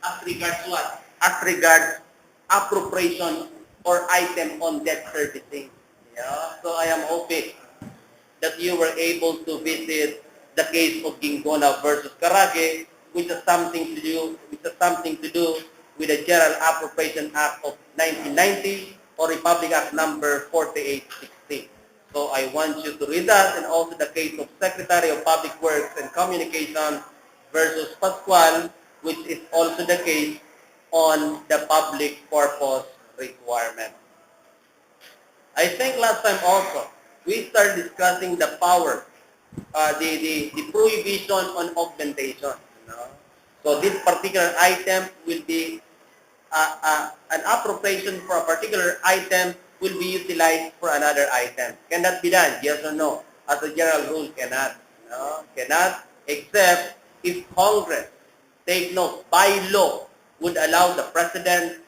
As regards what? As regards appropriation or item on debt servicing. Yeah. So I am hoping that you were able to visit the case of Gingona versus Carage, which has something to do with the General Appropriation Act of 1990 or Republic Act number 4860. So I want you to read that, and also the case of Secretary of Public Works and Communication versus Pascual, which is also the case on the public purpose requirement. I think last time also, we started discussing the power, the prohibition on augmentation. You know? So this particular item will be, an appropriation for a particular item will be utilized for another item. Can that be done? Yes or no? As a general rule, cannot. No? Cannot, except if Congress, take note, by law, would allow the President,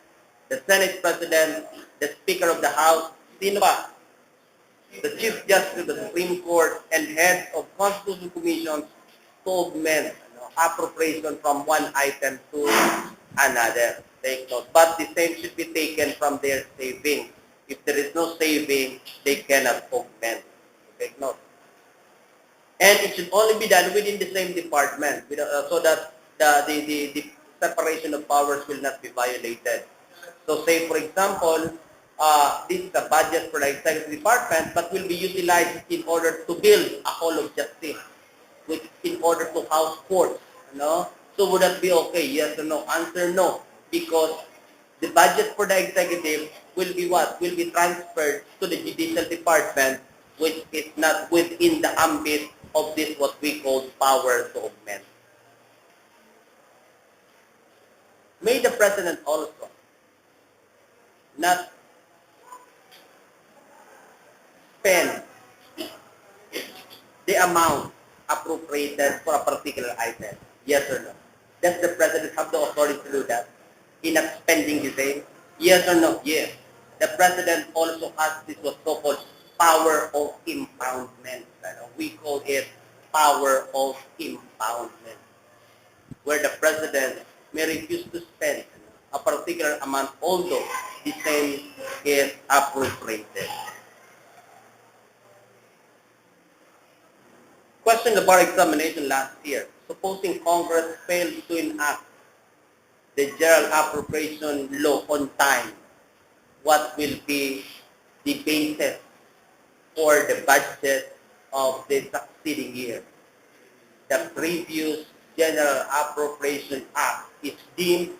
the Senate President, the Speaker of the House, sino pa? The Chief Justice of the Supreme Court, and heads of constitutional commissions to augment appropriation from one item to another. Take note. But the same should be taken from their savings. If there is no saving, they cannot augment. Take note. And it should only be done within the same department so that the separation of powers will not be violated. So say, for example, this is a budget for the executive department, but will be utilized in order to build a hall of justice, which in order to house courts. So would that be okay? Yes or no? Answer no, because the budget for the executive will be what? Will be transferred to the judicial department, which is not within the ambit of this what we call power to augment. May the President also not spend the amount appropriated for a particular item? Yes or no? Does the President have the authority to do that? In not spending the same? Yes or no? Yes. The President also has this what's so-called power of impoundment. We call it power of impoundment, where the President may refuse to spend a particular amount, although the same is appropriated. Question the bar examination last year. Supposing Congress failed to enact the general appropriation law on time, what will be the basis for the budget of the succeeding year? The previous General Appropriation Act is deemed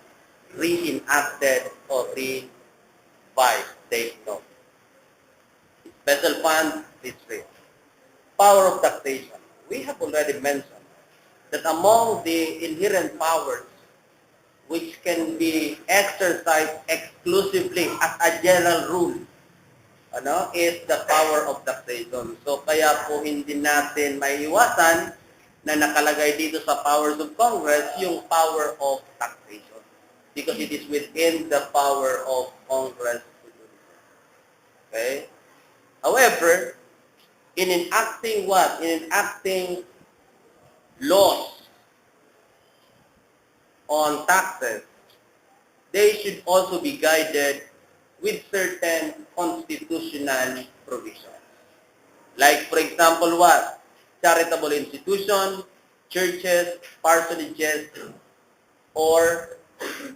reenacted or revised. Take note. Special fund district. Power of taxation. We have already mentioned that among the inherent powers which can be exercised exclusively as a general rule, is the power of taxation. So kaya po hindi natin maiiwasan na nakalagay dito sa powers of Congress yung power of taxation, because it is within the power of Congress to do so. Okay? However, in enacting what? In enacting laws on taxes, they should also be guided with certain constitutional provisions. Like, for example, what? Charitable institutions, churches, parsonages, or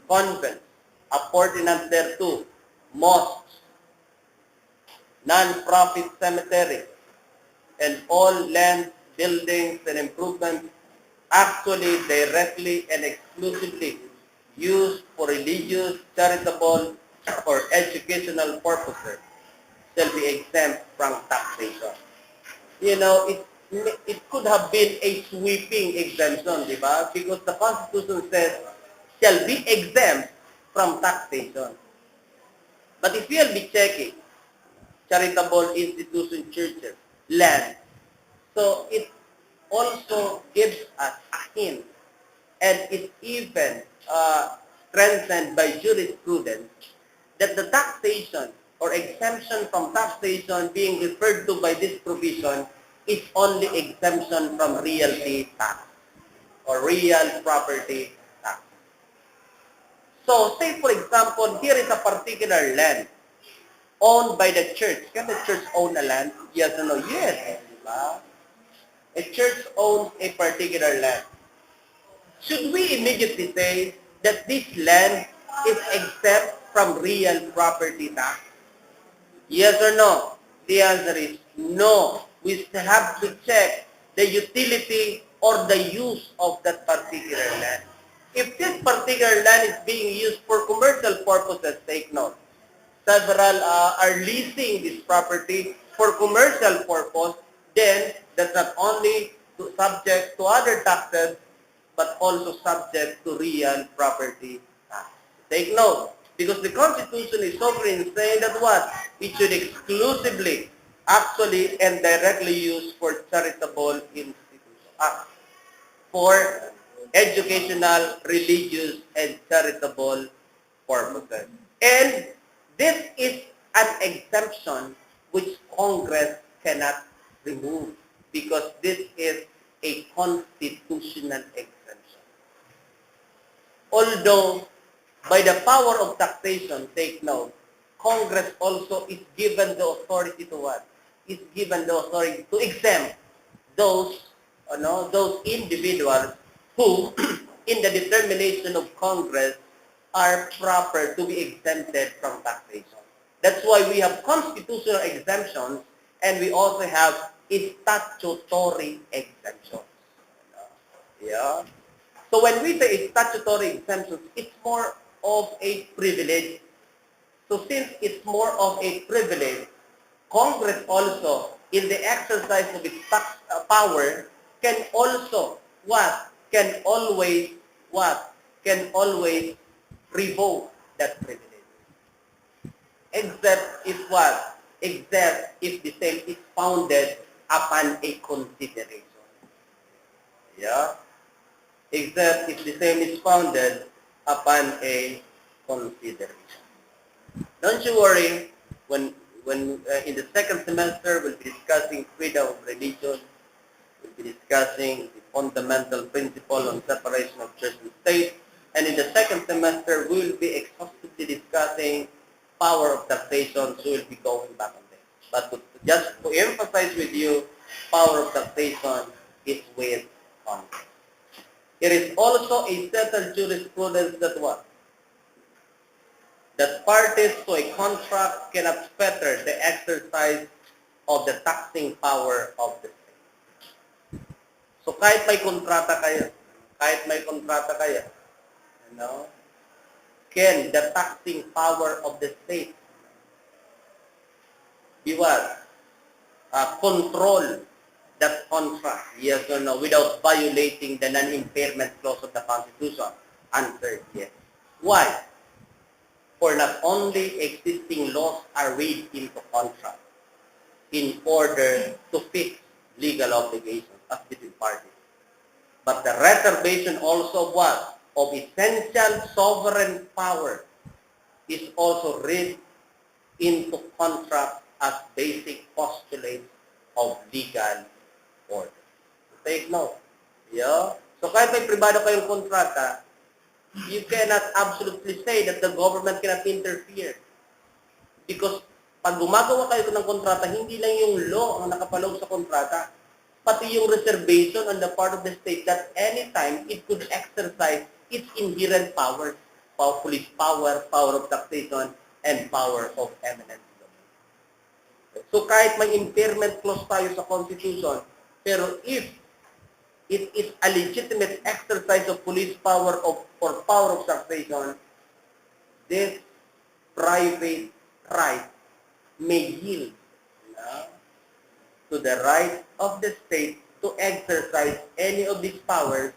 convents, appurtenant thereto, mosques, non-profit cemeteries, and all land, buildings, and improvements actually directly and exclusively used for religious, charitable, or educational purposes shall be exempt from taxation. It could have been a sweeping exemption, di ba? Because the Constitution says shall be exempt from taxation. But if you'll be checking charitable institution, churches, land, so it also gives us a hint, and it's even strengthened by jurisprudence, that the taxation or exemption from taxation being referred to by this provision is only exemption from realty tax or real property tax. So, say for example, here is a particular land owned by the church. Can the church own a land? Yes or no? Yes. Diba? A church owns a particular land. Should we immediately say that this land is exempt from real property tax? Yes or no? The answer is no. We still have to check the utility or the use of that particular land. If this particular land is being used for commercial purposes, take note. Several are leasing this property for commercial purpose, then that's not only subject to other taxes, but also subject to real property tax. Take note, because the Constitution is so clear in saying that what? It should exclusively, actually, and directly used for charitable institutions. For educational, religious, and charitable purposes. And this is an exemption which Congress cannot remove because this is a constitutional exemption. Although, by the power of taxation, take note, Congress also is given the authority to what? Is given the authority to exempt those individuals who, in the determination of Congress, are proper to be exempted from taxation. That's why we have constitutional exemptions and we also have statutory exemptions. Yeah. So when we say statutory exemptions, it's more of a privilege. So since it's more of a privilege, Congress also, in the exercise of its tax power, can also Can always Can always revoke that privilege. Except if what? Except if the same is founded upon a consideration. Yeah? Except if the same is founded upon a consideration. Don't you worry, when in the second semester we'll be discussing freedom of religion, we'll be discussing the fundamental principle on separation of church and state, and in the second semester we'll be exhaustively discussing power of taxation, so we'll be going back on this. But just to emphasize with you, power of taxation is with Congress. It is also a settled jurisprudence that what? That parties to a contract cannot fetter the exercise of the taxing power of the state. So kahit may kontrata kayo, can the taxing power of the state be what? Control that contract, yes or no, without violating the non-impairment clause of the Constitution? Answer, yes. Why? For not only existing laws are read into contract in order to fix legal obligations as between parties, but the reservation also of what? Of essential sovereign power is also read into contract as basic postulates of legal order. Take note. Yeah? So kahit may pribado kayong kontrata, you cannot absolutely say that the government cannot interfere. Because pag gumagawa kayo ng kontrata, hindi lang yung law ang nakapaloob sa kontrata, pati yung reservation on the part of the state that anytime it could exercise its inherent powers, police power, power of taxation, and power of eminent domain. So kahit may impairment clause tayo sa Constitution, pero if it is a legitimate exercise of police power or power of taxation, this private right may yield to the right of the state to exercise any of these powers,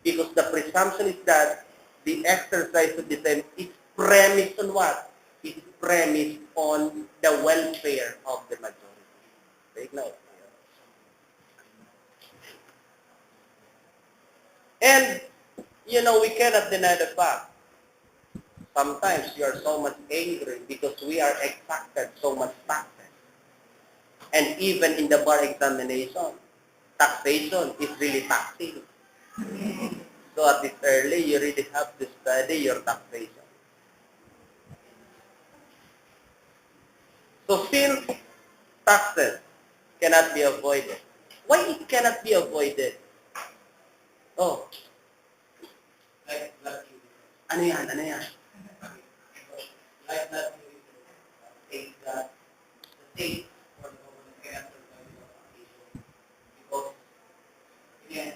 because the presumption is that the exercise of the same is premised on what? It's premised on the welfare of the majority. Take note. And, we cannot deny the fact. Sometimes you are so much angry because we are exacted so much taxes. And even in the bar examination, taxation is really taxing. So at this early, you really have to study your taxation. So since taxes cannot be avoided, why it cannot be avoided? Oh, Like that, ano yan? Ano yan? like that, state that the state or the government cannot survive without taxation because again,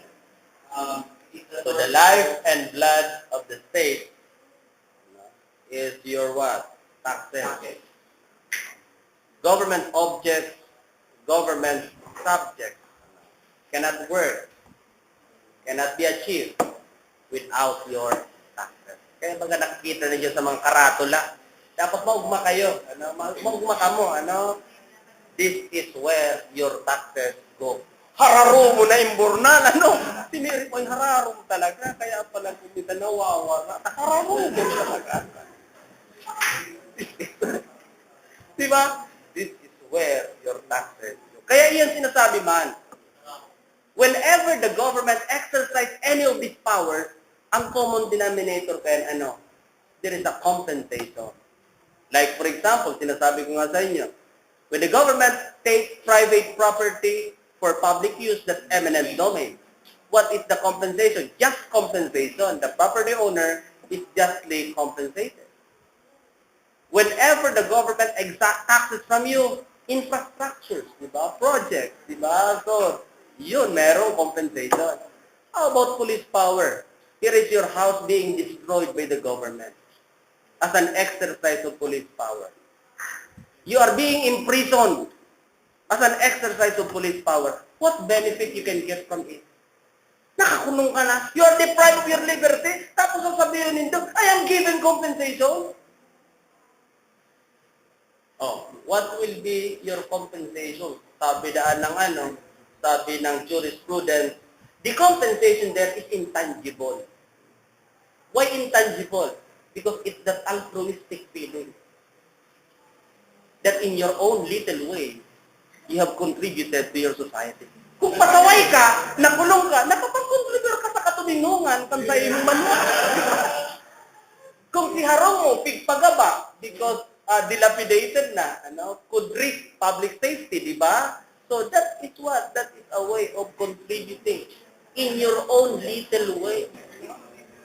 it's So the life and blood of the state is your what? Taxes. taxes. Government objects, government subjects cannot work, cannot be achieved without your taxes. Kaya baga nakikita ninyo sa mga karatula, dapat maugma kayo. Ano? Maugma ka mo. Ano? This is where your taxes go. Hararo mo na imburnal. Ano? Tiniri ko yung hararo mo talaga. Kaya pala kumita nawawala. Hararo mo talaga. Diba? This is where your taxes go. Kaya iyan sinasabi man. Whenever the government exercise any of these powers, ang common denominator kaya ano? There is a compensation. Like for example, sinasabi ko nga sa inyo, when the government takes private property for public use, that's eminent domain. What is the compensation? Just compensation. The property owner is justly compensated. Whenever the government exact taxes from you, infrastructures, di ba? Projects, di ba? So, yun, merong compensation. How about police power? Here is your house being destroyed by the government as an exercise of police power. You are being imprisoned as an exercise of police power. What benefit you can get from it? Nakakulong ka na. You are deprived of your liberty. Tapos sasabihin nito, I am given compensation. Oh, what will be your compensation? Sabi daan ng ano, sabi ng jurisprudence, the compensation there is intangible. Why intangible? Because it's that altruistic feeling that in your own little way, you have contributed to your society. Kung pasaway ka, nakulong ka, nakapag-contribute ka sa katulinungan, kang sa iyong manuwa. Kung si harong mo, pigpagaba, because dilapidated na, ano, could risk public safety, di ba? So that is what? That is a way of contributing in your own little way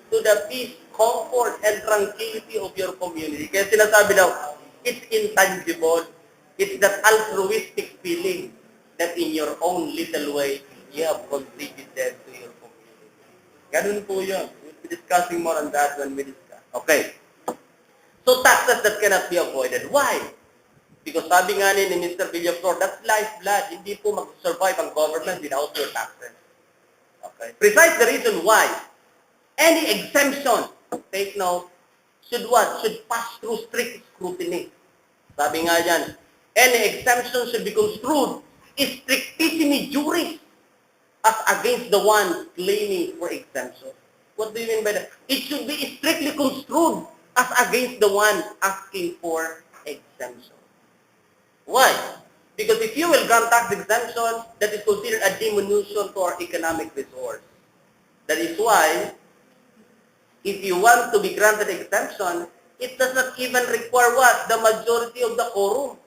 to the peace, comfort, and tranquility of your community. Kaya sinasabi daw, it's intangible. It's that altruistic feeling that in your own little way, you have contributed to your community. Ganun po yun. We'll be discussing more on that when we discuss. Okay. So taxes that cannot be avoided. Why? Because sabi nga ni Mr. Villaflor, that's lifeblood. Hindi po mag-survive ang government without your taxes. Okay. Precise the reason why. Any exemption, take note, should what? Should pass through strict scrutiny. Sabi nga dyan, any exemption should be construed strictissimi juris as against the one claiming for exemption. What do you mean by that? It should be strictly construed as against the one asking for exemption. Why? Because if you will grant tax exemption, that is considered a diminution to our economic resource. That is why, if you want to be granted exemption, it does not even require what? The majority of the quorum.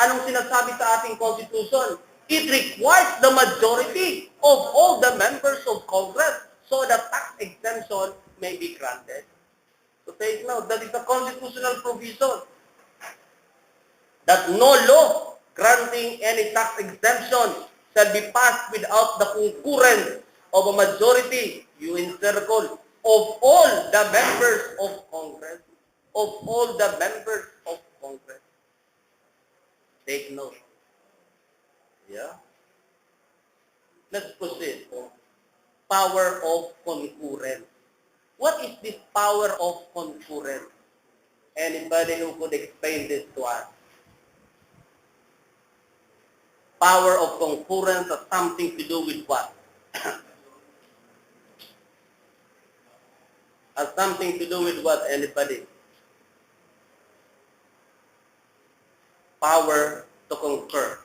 Anong sinasabi sa ating Constitution? It requires the majority of all the members of Congress so that tax exemption may be granted. So take note, that is a constitutional provision that no law granting any tax exemption shall be passed without the concurrence of a majority, you encircle, of all the members of Congress. Of all the members of Congress. Take note. Yeah? Let's proceed. Power of concurrence. What is this power of concurrence? Anybody who could explain this to us? Power of concurrence has something to do with what? Has something to do with what, anybody? Power to concur.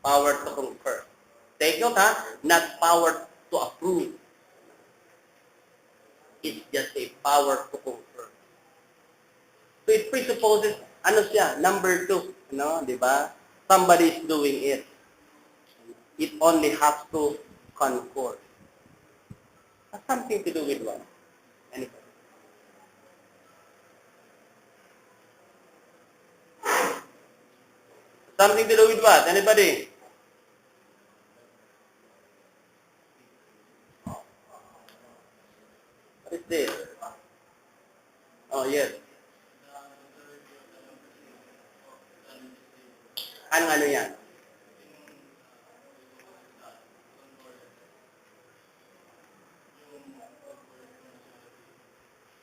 Power to concur. Take note, ha? Not power to approve. It's just a power to concur. So it presupposes ano siya, number 2, no, di ba? Somebody is doing it. It only has to concord. Has something to do with what? Anybody? Something to do with what? Anybody? What is this? Oh, yes. Ano yan?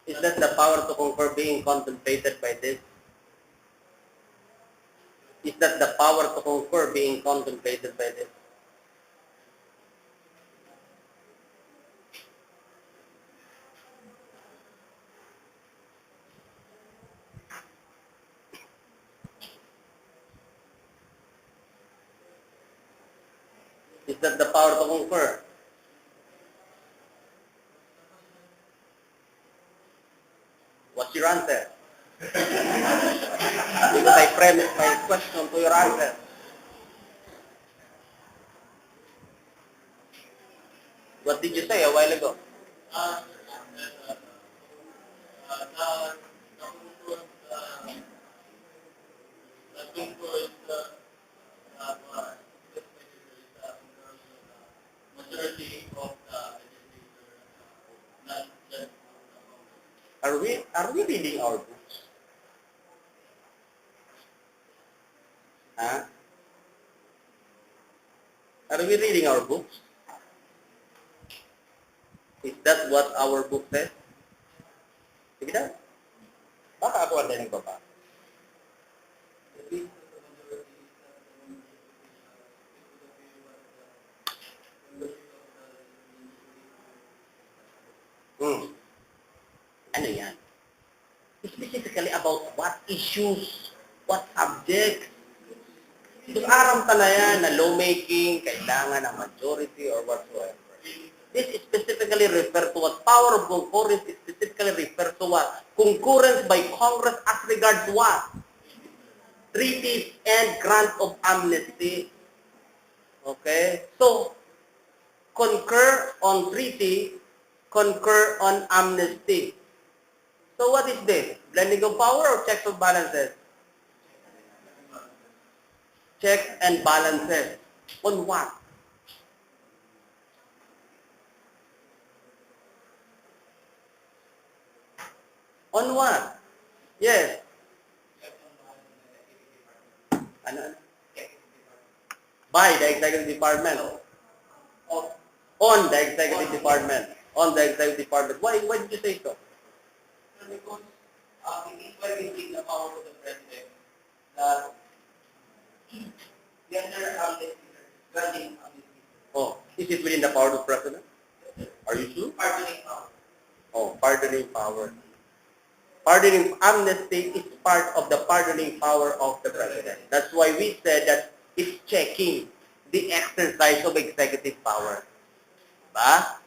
Is that the power to conquer being contemplated by this? Is that the power to conquer being contemplated by this? Is that the power to conquer? What's your answer? Because I premise my question to your answer. What did you say a while ago? Are we reading our books? Huh? Are we reading our books? Is that what our book says? Sige na. Baka ako ang nagbaba. Ano yan? Specifically about what issues, what subjects. Kung aram ka na yan na lawmaking, kailangan ng majority or whatsoever. This is specifically refer to what? Power of concurrence is specifically refer to what? Concurrence by Congress as regards what? Treaties and grant of amnesty. Okay? So, concur on treaty, concur on amnesty. So what is this? Blending of power or checks and balances? Checks and balances. On what? On what? Yes. Ano? By the executive department. On the executive department. On the executive department. Why did you say so? Because it is very big the power of the president that gender amnesty, granting amnesty, Oh, is it within the power of the president? Are you sure? pardoning power. Oh, pardoning power. Pardoning amnesty is part of the pardoning power of the president. That's why we said that it's checking the exercise of executive power. Diba?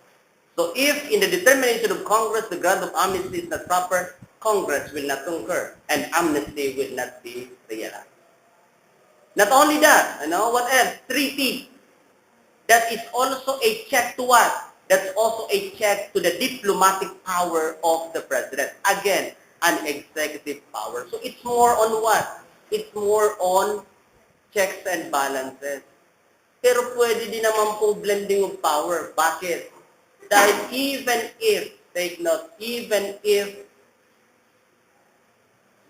So if in the determination of Congress the grant of amnesty is not proper, Congress will not concur and amnesty will not be realized. Not only that, what else? Treaty. That is also a check to what? That's also a check to the diplomatic power of the president. Again, an executive power. So it's more on what? It's more on checks and balances. Pero pwede din naman po blending of power. Bakit? Dahil even if, take note, even if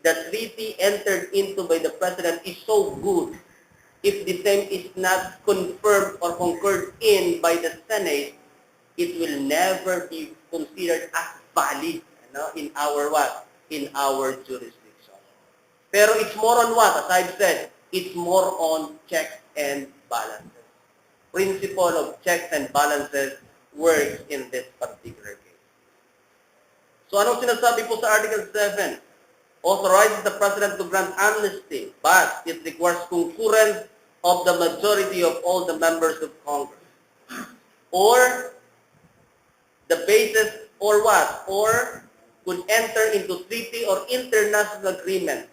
the treaty entered into by the president is so good, if the same is not confirmed or concurred in by the Senate, it will never be considered as valid in our what? In our jurisdiction. Pero it's more on what? As I've said, it's more on checks and balances. Principle of checks and balances works in this particular case. So anong sinasabi po sa Article 7? Authorizes the President to grant amnesty, but it requires concurrence of the majority of all the members of Congress. Or the basis, or what? Or could enter into treaty or international agreement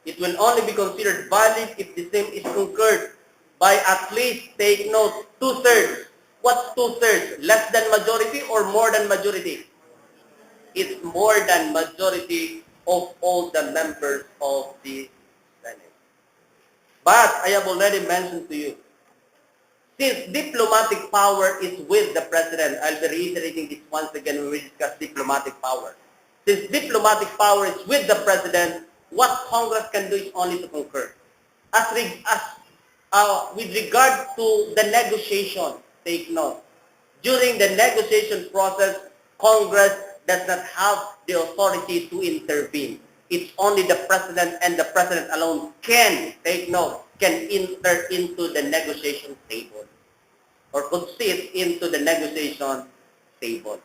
It will only be considered valid if the same is concurred by at least, take note, two-thirds. What's two-thirds? Less than majority or more than majority? It's more than majority of all the members of the Senate. But I have already mentioned to you, since diplomatic power is with the President, I'll be reiterating this once again when we discuss diplomatic power. Since diplomatic power is with the President, what Congress can do is only to concur. With regard to the negotiation, take note, during the negotiation process, Congress does not have the authority to intervene. It's only the President, and the President alone can, take note, can enter into the negotiation table or could sit into the negotiation table.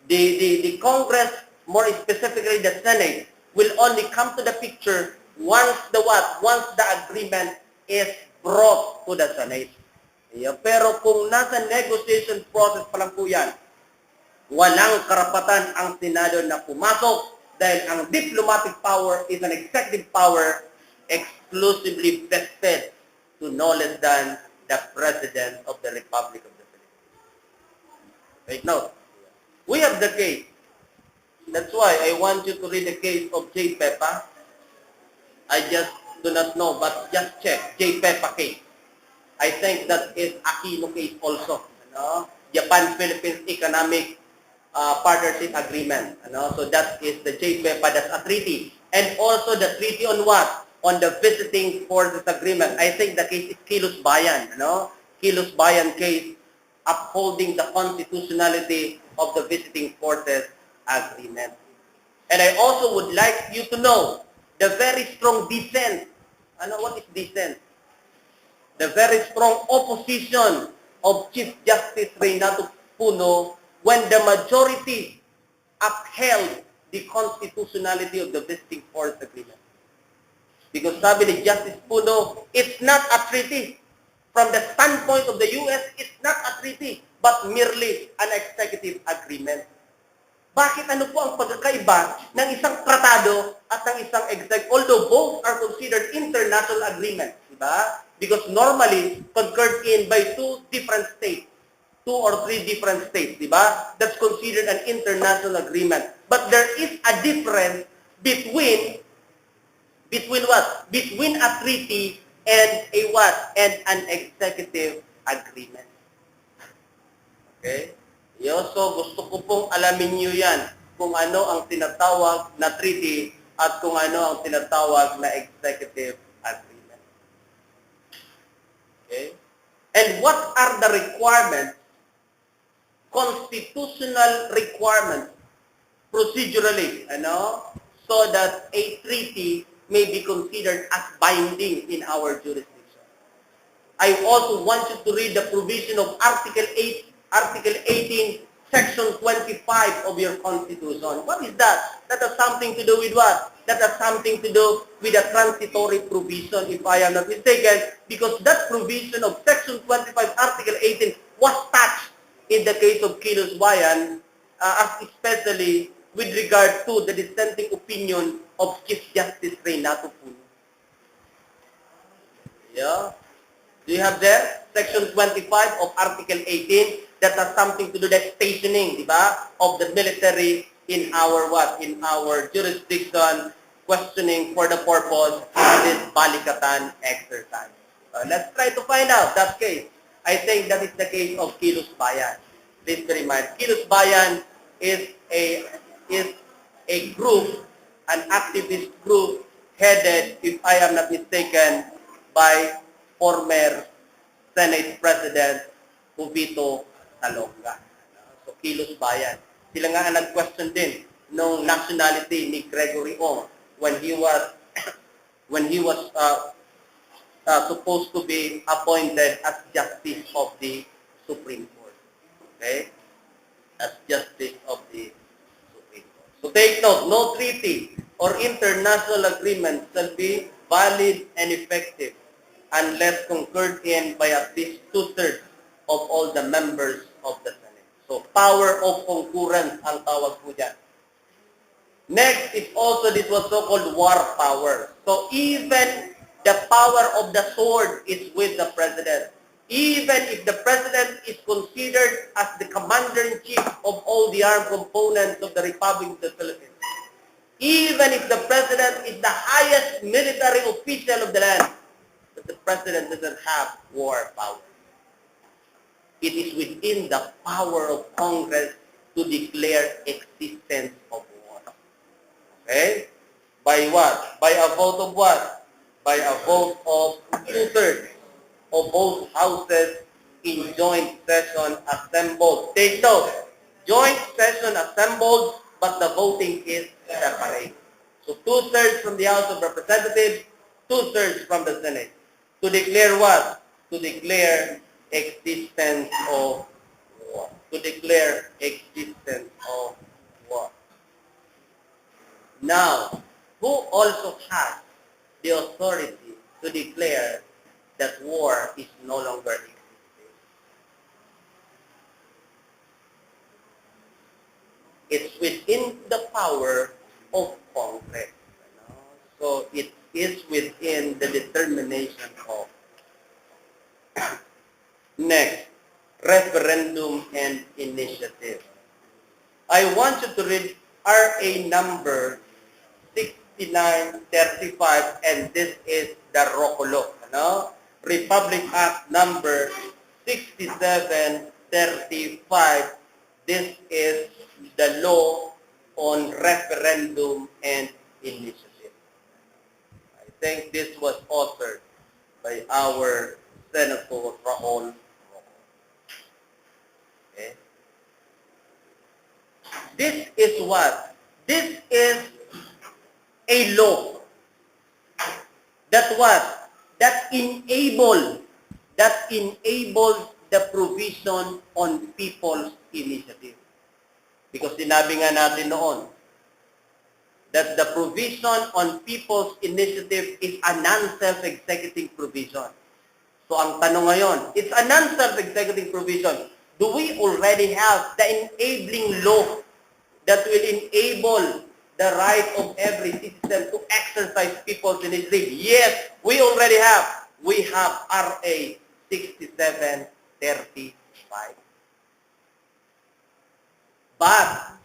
The Congress, more specifically the Senate, will only come to the picture once the what? Once the agreement is brought to the Senate. Yeah, pero kung nasa negotiation process pa lang po yan, walang karapatan ang Senado na pumasok dahil ang diplomatic power is an executive power exclusively vested to no less than the President of the Republic of the Philippines. Take note. We have the case. That's why I want you to read the case of J. Pepa. I just do not know, but just check. J. Pepa case. I think that is Aquino case also. Japan-Philippines Economic Partnership Agreement. So that is the J. Pepa, that's a treaty. And also the treaty on what? On the visiting forces agreement. I think the case is Kilos Bayan. Kilos Bayan case upholding the constitutionality of the visiting forces agreement. And I also would like you to know the very strong dissent. What is dissent? The very strong opposition of Chief Justice Renato Puno when the majority upheld the constitutionality of the visiting forces agreement. Because sabi ni Justice Puno, it's not a treaty. From the standpoint of the U.S., it's not a treaty, but merely an executive agreement. Bakit ano po ang pagkakaiba ng isang tratado at ng isang executive? Although both are considered international agreements, di ba? Because normally, concurred in by two or three different states, di ba? That's considered an international agreement. But there is a difference between what? Between a treaty and a what? And an executive agreement. Okay? So gusto ko pong alamin niyo yan kung ano ang tinatawag na treaty at kung ano ang tinatawag na executive agreement. Okay? And what are the requirements, constitutional requirements, procedurally, so that a treaty may be considered as binding in our jurisdiction. I also want you to read the provision of Article 18, Section 25 of your Constitution. What is that? That has something to do with what? That has something to do with a transitory provision, if I am not mistaken, because that provision of Section 25, Article 18 was touched in the case of Kilos Bayan, especially with regard to the dissenting opinion of Chief Justice Renato Puno. Yeah. Do you have there? Section 25 of Article 18 that has something to do with stationing, di ba, of the military in our what? In our jurisdiction, questioning for the purpose of this Balikatan exercise. Let's try to find out that case. I think that is the case of Kilos Bayan. Please bear in mind, Kilos Bayan is a group, an activist group headed, if I am not mistaken, by former Senate President Jovito Salonga. So, Kilos Bayan. Sila nga ang nag-question din ng nationality ni Gregory Ong when he was supposed to be appointed as Justice of the Supreme Court. Okay? As Justice of the Supreme Court. So take note, no treaty or international agreement shall be valid and effective unless concurred in by at least two-thirds of all the members of the Senate. So power of concurrence ang tawag po dyan. Next is also this was so-called war power. So even the power of the sword is with the president. Even if the president is considered as the commander-in-chief of all the armed components of the Republic of the Philippines. Even if the president is the highest military official of the land, but the president doesn't have war power. It is within the power of Congress to declare existence of war. Okay? By what? By a vote of what? By a vote of two-thirds of both houses in joint session assembled. Take note, joint session assembled, but the voting is separate. So two-thirds from the House of Representatives, two-thirds from the Senate. To declare what? To declare existence of war. To declare existence of war. Now, who also has the authority to declare that war is no longer existing? It's within the power of Congress. So it is within the determination of. Next, referendum and initiative. I want you to read RA number 6935, and this is the ROCOLO, Republic Act number 6735. This is the law on referendum and initiative. I think this was authored by our Senator Raul Roco. Okay? This is what? This is a law that what? That enables the provision on people's initiative. Because sinabi nga natin noon that the provision on people's initiative is a non-self-executing provision. So ang tanong ngayon, it's a non-self-executing provision. Do we already have the enabling law that will enable the right of every citizen to exercise people's initiative? Yes, we already have. We have RA 6735. But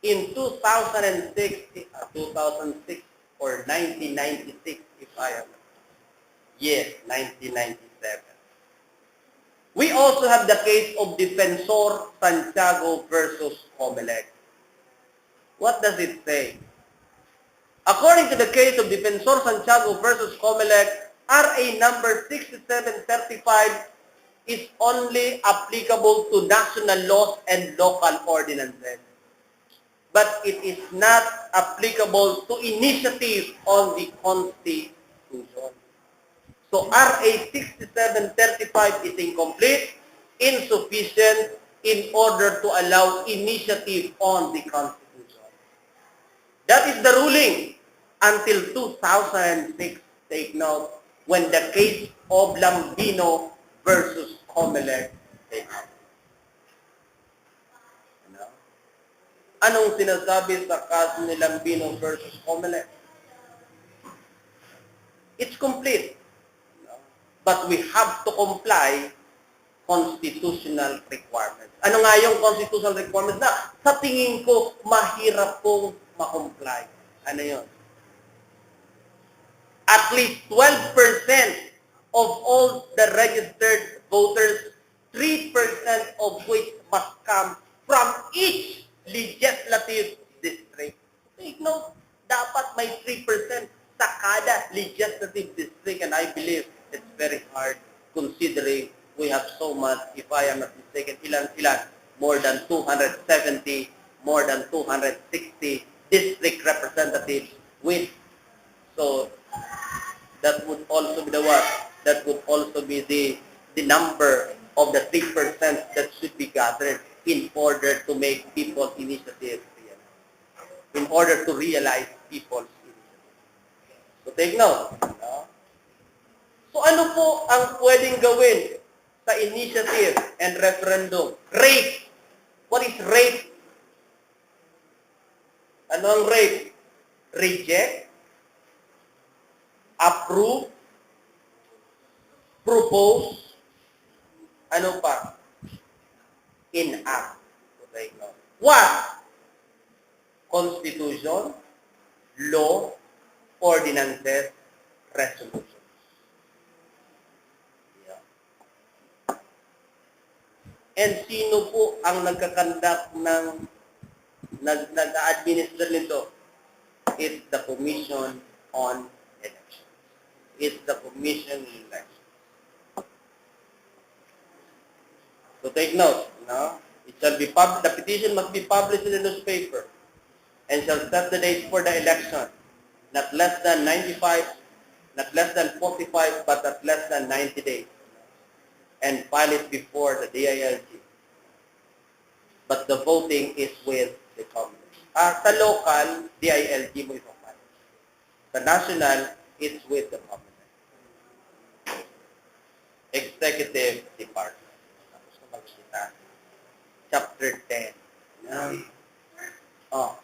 in 2006 or 1996, if I am, yes, 1997. We also have the case of Defensor Santiago versus Comelec. What does it say? According to the case of Defensor Santiago versus Comelec, RA number 6735 is only applicable to national laws and local ordinances. But it is not applicable to initiative on the Constitution. So RA 6735 is incomplete, insufficient in order to allow initiative on the Constitution. That is the ruling until 2006, take note, when the case of Lambino versus Comelec came out. Anong sinasabi sa kaso ni Lambino versus Comelec? It's complete. But we have to comply constitutional requirements. Ano nga yung constitutional requirements na sa tingin ko mahirap pong ma-comply? Ano yun? At least 12% of all the registered voters, 3% of which must come from each legislative district. Take note, dapat may 3% sa kada legislative district, and I believe it's very hard considering we have so much, if I am not mistaken, ilan, more than 270, more than 260 district representatives with, so that would also be the what? That would also be the number of the 3% that should be gathered in order to make people's initiative real. In order to realize people's initiative. So take note. So ano po ang pwedeng gawin sa initiative and referendum? Rape. What is rape? Ano ang rate? Reject, approve, propose, ano pa? Enact. Okay, no. What? Constitution, law, ordinances, resolutions. Yeah. And sino po ang nagkakandak ng nag-administer nito? It's the Commission on Elections. It's the Commission on Elections. So take note, no? It shall be the petition must be published in the newspaper and shall set the date for the election, not less than 95, not less than 45, but not less than 90 days, and file it before the DILG. But the voting is with the Congress. Sa local, DILG mo ipapile. Sa national, it's with the government. Executive Department. Tapos na magkita. Chapter 10. Yan. Oh.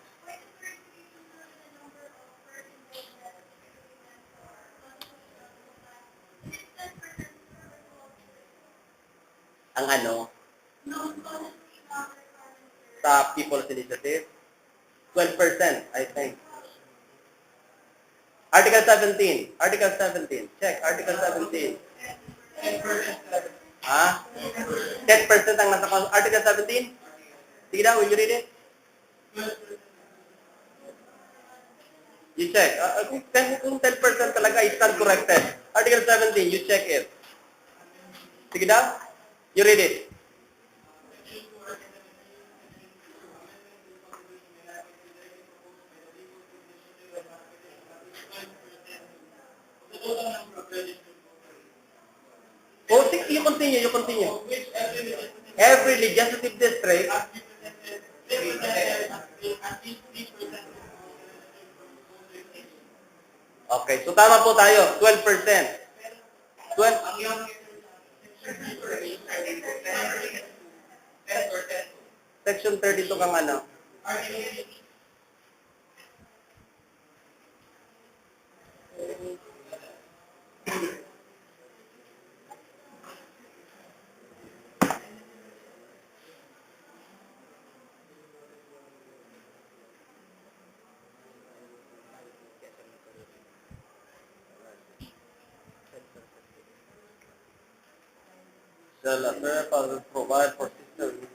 Ang ano? Sa People's Initiative? 12%, I think. Article 17. Article 17. Check. Article 17. Ha? 10% ang nasa Article 17? Sige daw, will you read it? You check. Kung 10% talaga, it's not corrected. Article 17, you check it. Sige daw, you read it. Oh, you continue. Every legislative district, okay, so tama po tayo, 12%. 12, Section 32 kang ano? Shall a provide for system.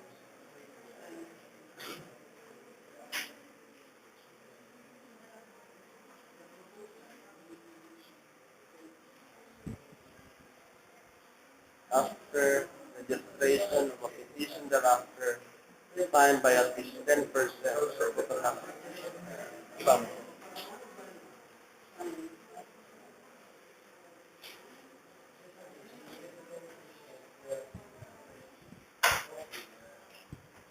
After registration of a petition thereafter, defined by at least 10% of the total number. Diba?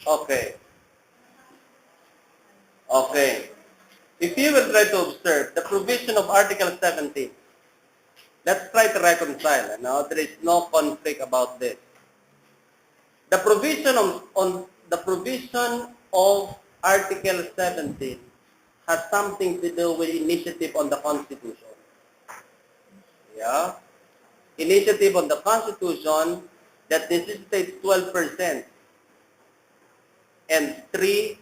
Okay. Okay. If you will try to observe the provision of Article 17, let's try to reconcile. No, there is no conflict about this. The provision of Article 17 has something to do with initiative on the Constitution. Yeah, initiative on the Constitution that necessitates 12% and 3%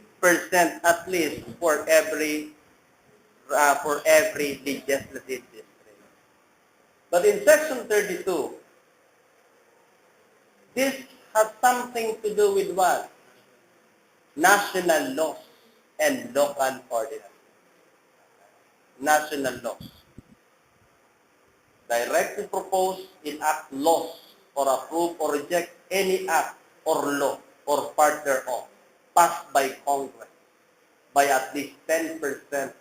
at least for every legislative district. But in Section 32, this has something to do with what? National laws and local ordinances. National laws. Direct to propose, enact laws, or approve or reject any act or law or part thereof passed by Congress by at least 10%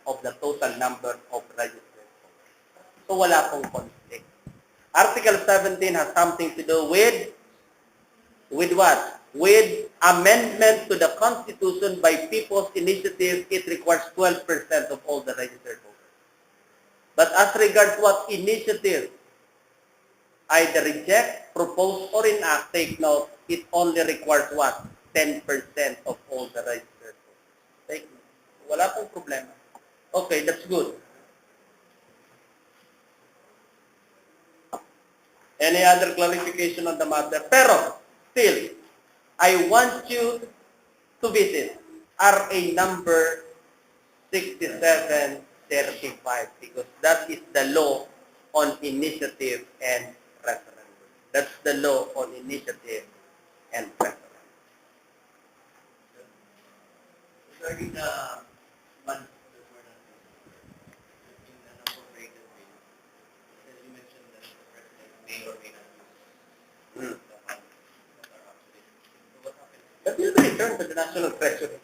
of the total number of registered voters. So wala pong conflict. Article 17 has something to do with what? With amendment to the Constitution by People's Initiative. It requires 12% of all the registered voters. But as regards what initiative, either reject, propose, or enact, take note, it only requires what? 10% of all the registered voters. Take note. Wala pong problema. Okay, that's good. Any other clarification on the matter? Pero, still, I want you to visit RA number 6735 because that is the law on initiative and referendum. That's the law on initiative and referendum. Regarding the funds that were not used in an appropriated bill, as you mentioned that the president may or may not use Hmm. the funds that are actually. So what happens? That will be returned to the National Treasury.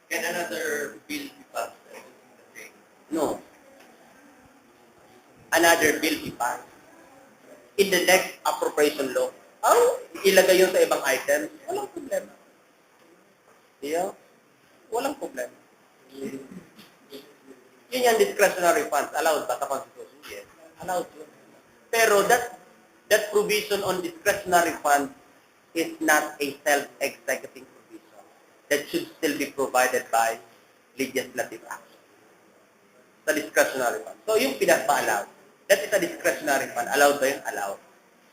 Can another bill be passed using the same? No. Another bill be passed. In the next appropriation law, ilagay yun sa ibang items, walang problema. Yeah? Walang problema. Yun yung discretionary funds. Allowed ba sa Constitution? Yes. Allowed yun. Pero that provision on discretionary funds is not a self-executing provision. That should still be provided by legislative action. Sa discretionary fund. So yung pinapa-allowed, that is a discretionary fund. Allowed ba yun? Allowed.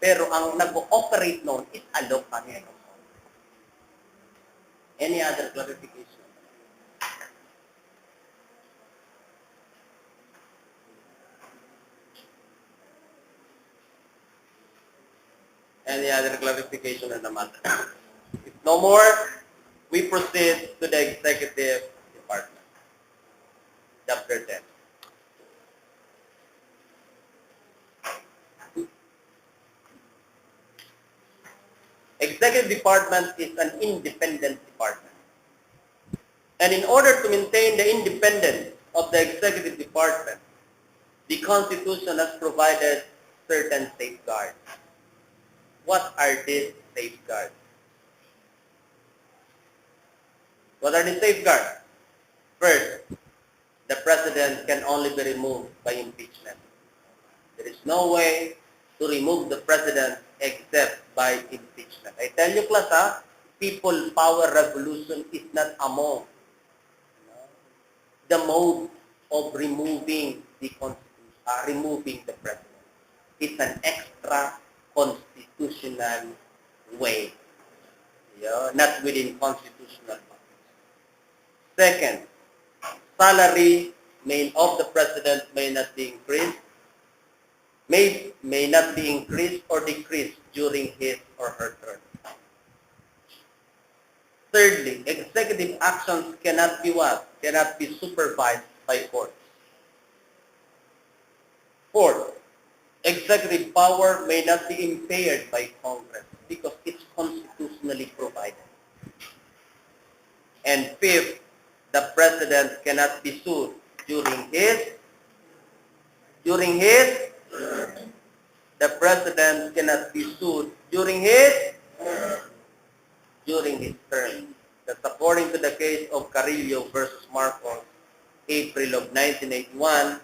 Pero ang nag-ooperate noon is a local government. Any other clarification? Any other clarification on the matter? If no more, we proceed to the executive department. Chapter 10. Executive department is an independent department. And in order to maintain the independence of the executive department, the Constitution has provided certain safeguards. What are these safeguards? What are the safeguards? First, the president can only be removed by impeachment. There is no way to remove the president except by impeachment. I tell you, class, people power revolution is not among the mode of removing the Constitution, removing the president. It's an extra constitutional way, not within constitutional bounds. Second, salary of the president may not be increased, may not be increased or decreased during his or her term. Thirdly, executive actions cannot be what? Cannot be supervised by courts. Fourth, executive power may not be impaired by Congress because it's constitutionally provided. And fifth, the president cannot be sued during his the president cannot be sued during his term. That's according to the case of Carrillo versus Marcos, April of 1981,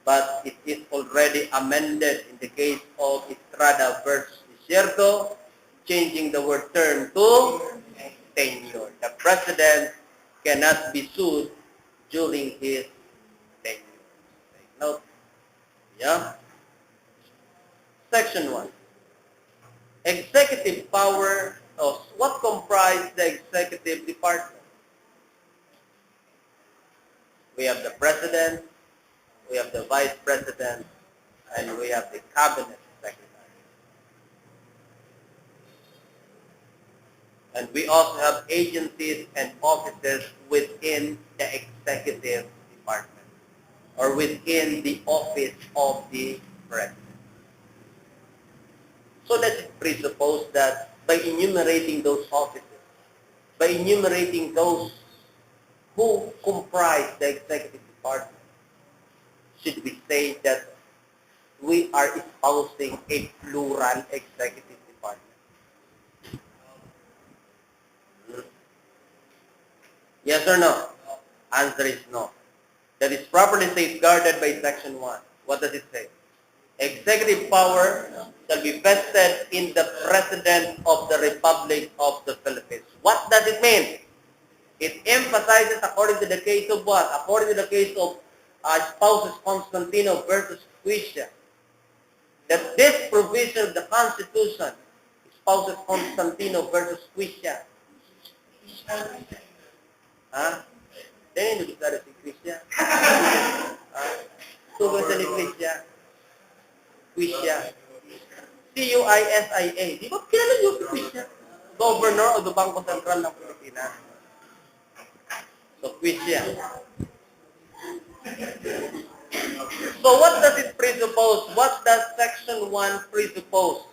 but it is already amended in the case of Estrada versus Desierto, changing the word term to tenure. The president cannot be sued during his tenure. Take note. Yeah? Section 1. Executive power of what comprise the executive department? We have the president, we have the vice president, and we have the cabinet secretary. And we also have agencies and offices within the executive department or within the office of the president. So let's presuppose that by enumerating those offices, by enumerating those who comprise the executive department, should we say that we are espousing a plural executive department? Yes or no? Answer is no. That is properly safeguarded by Section 1. What does it say? Executive power shall be vested in the President of the Republic of the Philippines. What does it mean? It emphasizes, according to the case of what? According to the case of spouses Constantino versus Quisha, that this provision of the Constitution, spouses Constantino versus Quisha, ha? Hindi ko si Quisha. Tungkol sa ni Quisha. Quisha. Cuisia. Di ba kilala niyo si Quisha? Governor of the Bangko Sentral ng Pilipinas. So, Quisha. So what does it presuppose? What does Section 1 presuppose?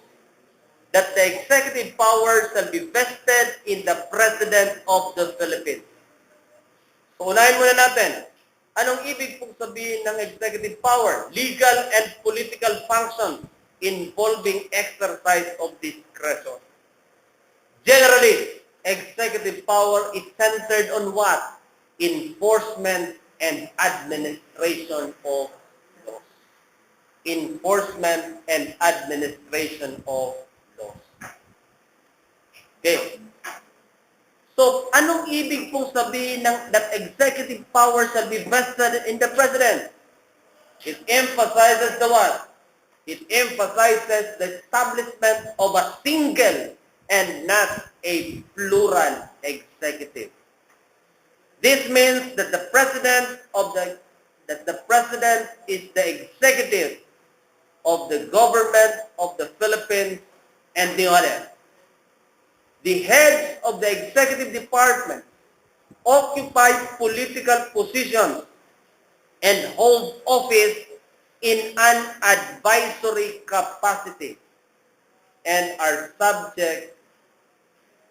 That the executive power shall be vested in the President of the Philippines. So unahin muna natin, anong ibig pong sabihin ng executive power? Legal and political functions involving exercise of discretion. Generally, executive power is centered on what? Enforcement and administration of laws. Enforcement and administration of laws. Okay. So, anong ibig pong sabihin ng that executive power shall be vested in the President? It emphasizes the what? It emphasizes the establishment of a single and not a plural executive. This means that the president is the executive of the government of the Philippines and the other. The heads of the executive department occupy political positions and hold office in an advisory capacity and are subject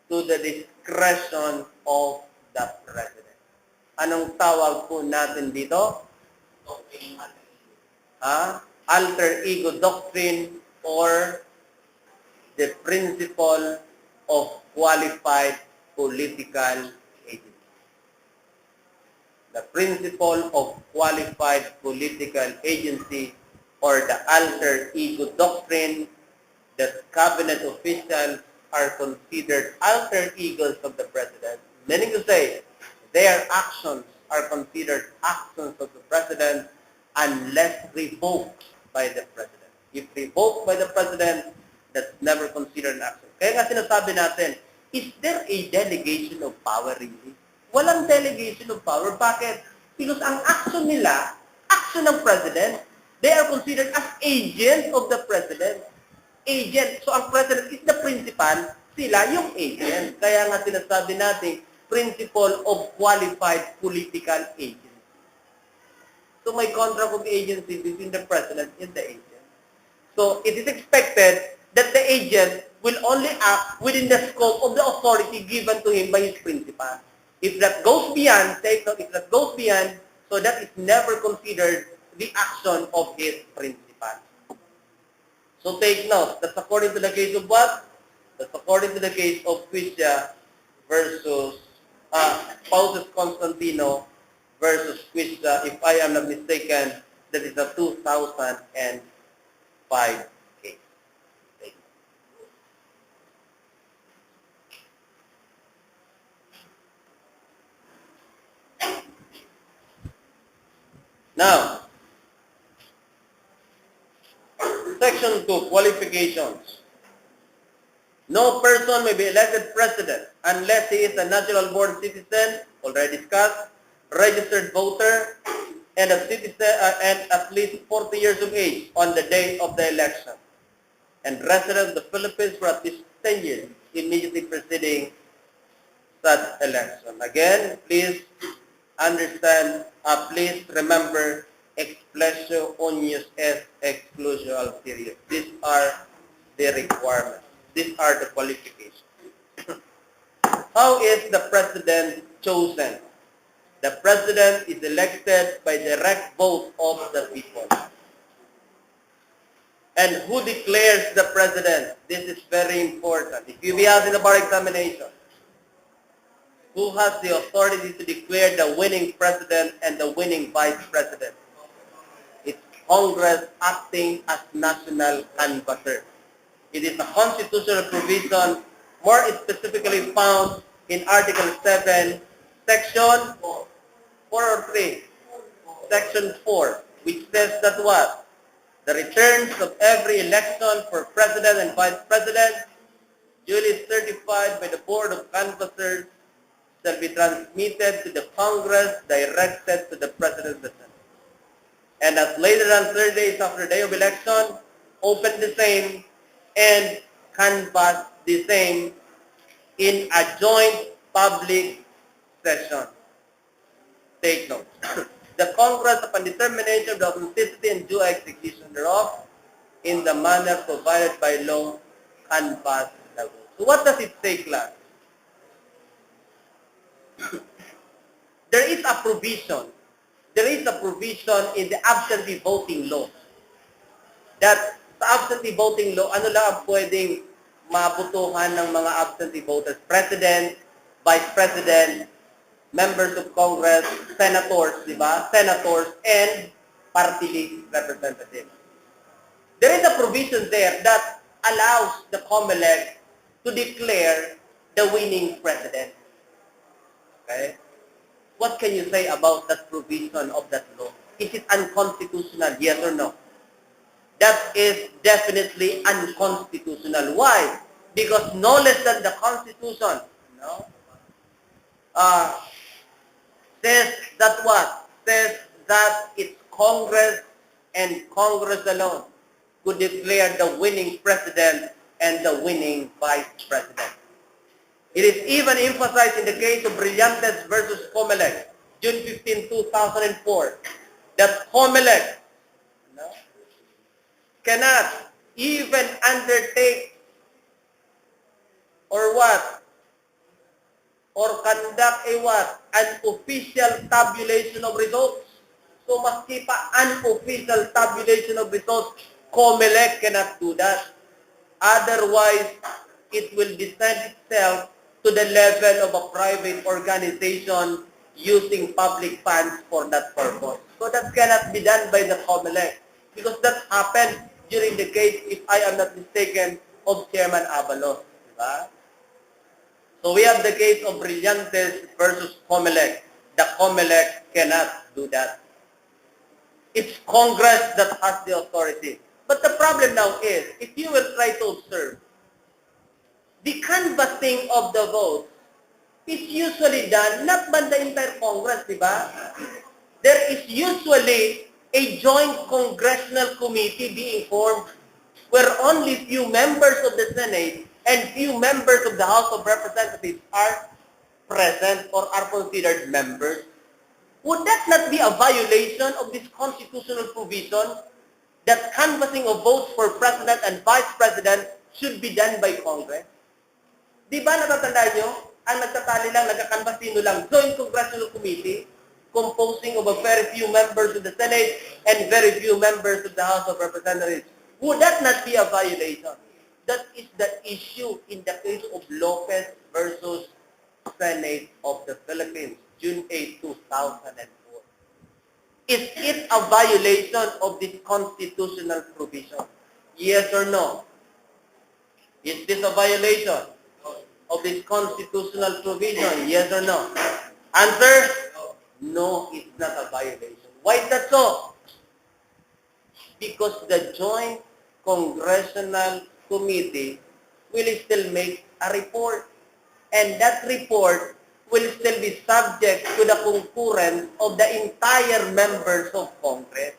to the discretion of the President. Anong tawag po natin dito? Alter ego doctrine or the principle of qualified political agency. The principle of qualified political agency or the alter ego doctrine that cabinet officials are considered alter egos of the President, meaning to say, their actions are considered actions of the President unless revoked by the President. If revoked by the President, that's never considered an action. Kaya nga sinasabi natin, is there a delegation of power really? Walang delegation of power. Bakit? Because ang action nila, action ng President, they are considered as agents of the President. Agent. So ang President is the principal, sila yung agent. Kaya nga sinasabi natin, principle of qualified political agency. So may contract of agency between the President and the agent. So it is expected that the agent will only act within the scope of the authority given to him by his principal. If that goes beyond, take note, if that goes beyond, so that is never considered the action of his principal. So take note, that's according to the case of what? That's according to the case of Quisha versus Spouses Constantino versus Quisha. If I am not mistaken, that is a 2005 case. Now, Section 2, qualifications. No person may be elected president unless he is a natural-born citizen, already discussed, registered voter, and a citizen and at least 40 years of age on the day of the election, and resident of the Philippines for at least 10 years immediately preceding such election. Again, please understand, please remember, expressio unius est exclusio ulterior. These are the requirements. These are the qualifications. How is the president chosen? The president is elected by direct vote of the people. And who declares the president? This is very important. If you be asked in the bar examination, who has the authority to declare the winning president and the winning vice president? It's Congress acting as national ambassador. It is a constitutional provision, more specifically found in Article 7, Section 4 or 3? Section 4, which says that what? The returns of every election for president and vice president, duly certified by the Board of Canvassers, shall be transmitted to the Congress directed to the President of the Senate. And as later than 3 days after the day of election, open the same and canvass the same in a joint public session. Take note. The Congress, upon determination of the authenticity and due execution thereof, in the manner provided by law, canvass the vote. So what does it say, class? There is a provision. There is a provision in the absentee voting law. That sa absentee voting law, ano lang ang pwedeng mabutuhan ng mga absentee voters? President, Vice President, members of Congress, senators, di ba? Senators, and party list representatives. There is a provision there that allows the COMELEC to declare the winning president. Okay? What can you say about that provision of that law? Is it unconstitutional, yes or no? That is definitely unconstitutional. Why? Because no less than the Constitution, says that what? Says that it's Congress and Congress alone who declare the winning president and the winning vice president. It is even emphasized in the case of Brillantes versus COMELEC, June 15, 2004, that COMELEC cannot even undertake or what? Or conduct a what? An official tabulation of results. So maski pa unofficial tabulation of results, COMELEC cannot do that. Otherwise, it will descend itself to the level of a private organization using public funds for that purpose. So that cannot be done by the COMELEC because that happened during the case, if I am not mistaken, of Chairman Abalos. Diba? So we have the case of Brillantes versus COMELEC. The COMELEC cannot do that. It's Congress that has the authority. But the problem now is, if you will try to observe, the canvassing of the votes is usually done not by the entire Congress, di ba? There is usually a joint congressional committee being formed where only few members of the Senate and few members of the House of Representatives are present or are considered members. Would that not be a violation of this constitutional provision that canvassing of votes for President and Vice President should be done by Congress? Di ba natatandaan nyo, ang nagtatali lang, nagkakanvas sino lang, Joint Congressional Committee, composing of a very few members of the Senate and very few members of the House of Representatives. Would that not be a violation? That is the issue in the case of Lopez versus Senate of the Philippines, June 8, 2004. Is it a violation of this constitutional provision? Yes or no? Is this a violation of this constitutional provision? Yes or no? Answer? No, it's not a violation. Why is that so? Because the Joint Congressional Committee will still make a report. And that report will still be subject to the concurrence of the entire members of Congress.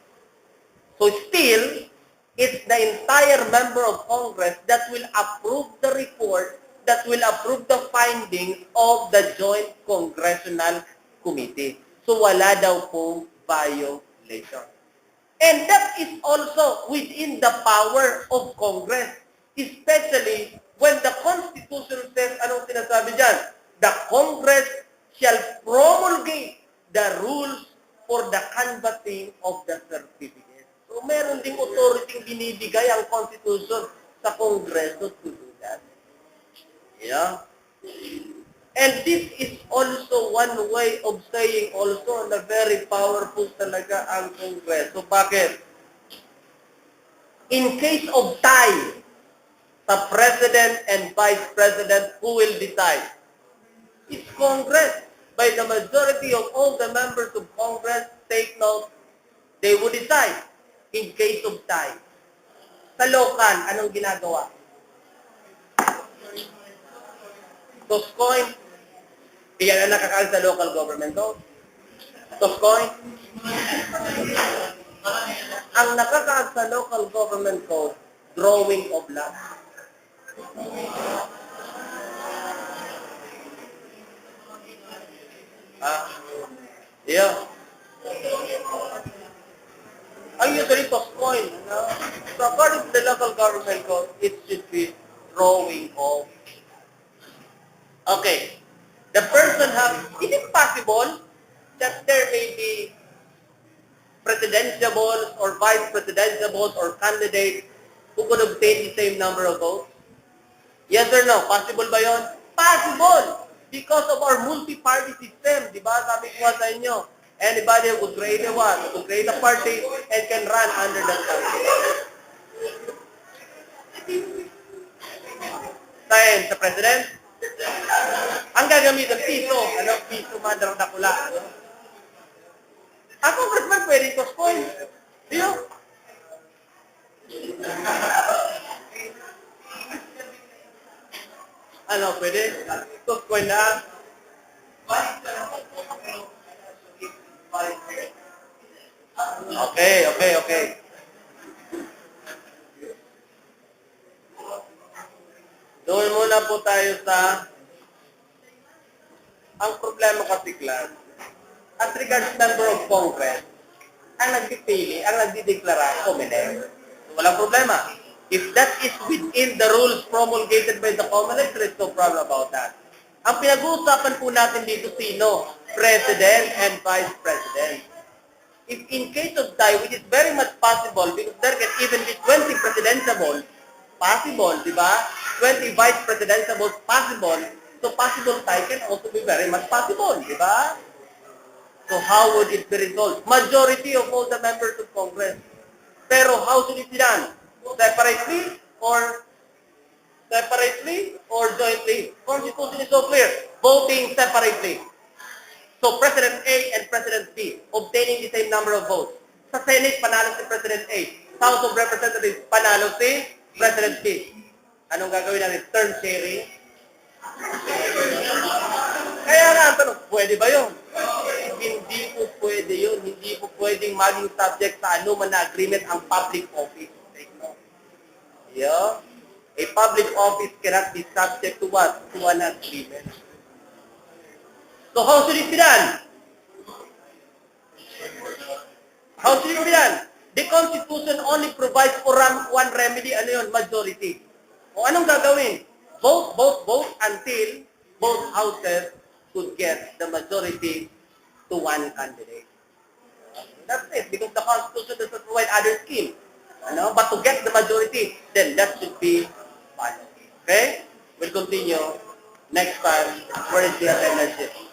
So still, it's the entire member of Congress that will approve the report, that will approve the findings of the Joint Congressional Committee. So wala daw pong violation. And that is also within the power of Congress, especially when the Constitution says, anong sinasabi dyan? The Congress shall promulgate the rules for the canvassing of the certificate. So meron ding authority binibigay ang Constitution sa Kongreso to do that. Yeah? And this is also one way of saying also na very powerful talaga ang Kongreso. Bakit? In case of tie, the President and Vice President, who will decide? It's Congress. by the majority of all the members of Congress, take note, they would decide in case of tie. Sa local, anong ginagawa? Toss coin. Iyan ang nakakaal sa local government code. Toss coin. Ang nakakaal sa local government code, drawing of lots. Yeah. Ang usually toss coin. No? So according to the local government code, it should be drawing of. Okay. The person is it possible that there may be presidentiables or vice presidentiables or candidates who could obtain the same number of votes? Yes or no? Possible ba yun? Possible! Because of our multi-party system. Di ba? Sabi ko nga sa inyo, anybody who could create a what? Who could create a party and can run under that party. Tayo sa president, ang gagamitan piso. Ano? Piso, mother of the kula. Ang congressman pwede toss coin. Di yun? Ano, pwede? Toss coin na. Okay. Doon muna po tayo sa ang problema kasi, class. As regards member of Congress, ang nagpipili, ang nagdideklara, COMELEC. Walang problema. If that is within the rules promulgated by the COMELEC, there is no problem about that. Ang pinag-uusapan po natin dito sino? President and Vice President. If in case of tie, which is very much possible because there can even be 20 presidentiables, possible, di ba? 20 vice presidentiables, possible. So possible tie can also be very much possible, di ba? So how would it be resolved? Majority of all the members of Congress. Pero how should it be done? Separately or jointly? Constitution is so clear. Voting separately. So President A and President B obtaining the same number of votes. Sa Senate, panalo si President A. Sa House of Representatives, panalo si President B. Anong gagawin natin? Term sharing? Kaya nga, ang tanong, pwede ba yun? Hindi po pwede yun. Hindi po pwedeng maging subject sa anuman na agreement ang public office. Take note. Yeah? A public office cannot be subject to what? To an agreement. So how should it be done? How should it be done? The Constitution only provides for one remedy. Ano yun? Majority. O anong gagawin? Vote until both houses could get the majority to one candidate. That's it. Because the Constitution doesn't provide other scheme. Ano? But to get the majority, then that should be followed. Okay? We'll continue next time. Where is the attendance sheet?